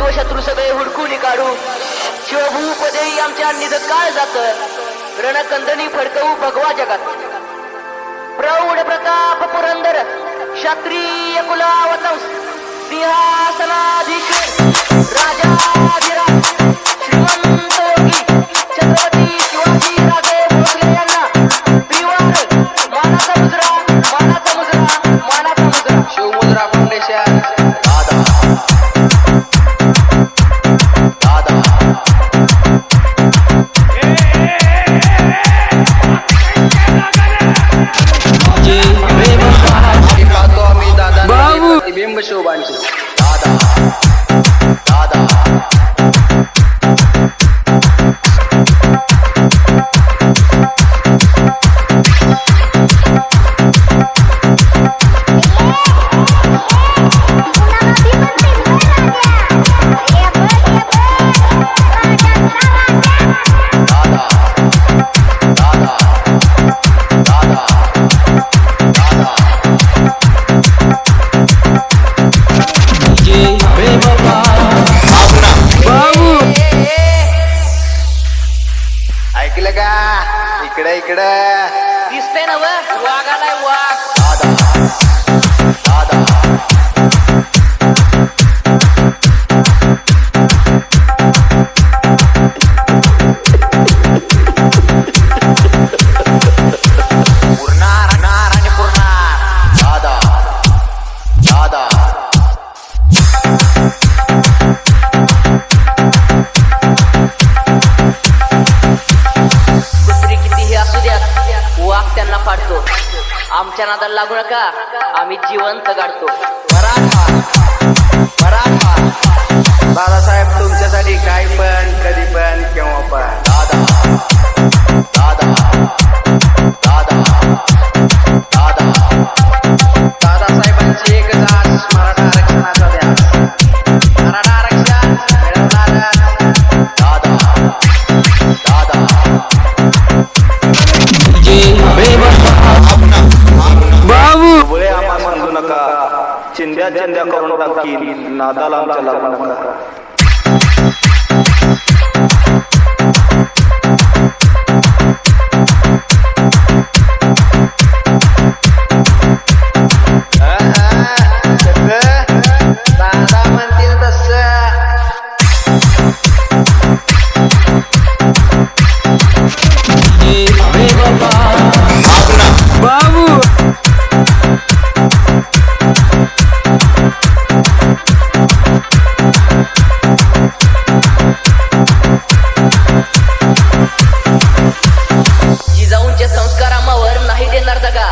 मित्र शत्रू सगळे हुडकून काढू शिवभूपदेही आमच्या निध काय जात रणकंदनी फडकवू भगवा जगात प्रौढ प्रताप पुरंदर क्षत्रिय कुलावतंस सिंहासनाधीश राजाधिराज श्रीमंत योगी छत्रपती शिवाजी राजे भोसले यांना त्रिवार मानाचा मुजरा मानाचा मुजरा मानाचा मुजरा शिवमुद्रा फाउंडेशन बिंब शोभांची ऐकलं का इकडे इकडे दिसतंय ना वाघ आलाय वाघ आमच्या नादाला लागू नका आम्ही जिवंत काढतो मराठा मराठा दादासाहेब तुमच्यासाठी काय पण कधी पण केव्हा पण दादा दादा दादा दादा दादासाहेबांची एक जास मराठा आरक्षणाचा द्यास मराठा आरक्षण मिळवणार दादा दादा बुळे आम्हा समजू नका चिंध्या चिंध्या करून टाकील नादाला आमच्या लागू नका दादा म्हणतील तसं बाबू जिजाऊंच्या संस्कारामावर नाही देणार दगा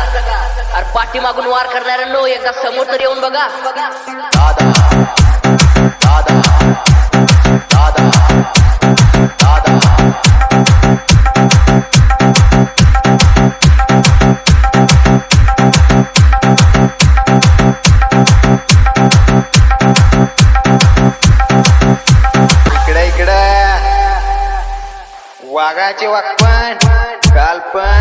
अरे पाठीमागून वार करणाऱ्यांनो एकदा समोर तर येऊन बघा दादा दादा दादा दादा इकडे इकडे वाघाचे वागपण कालपण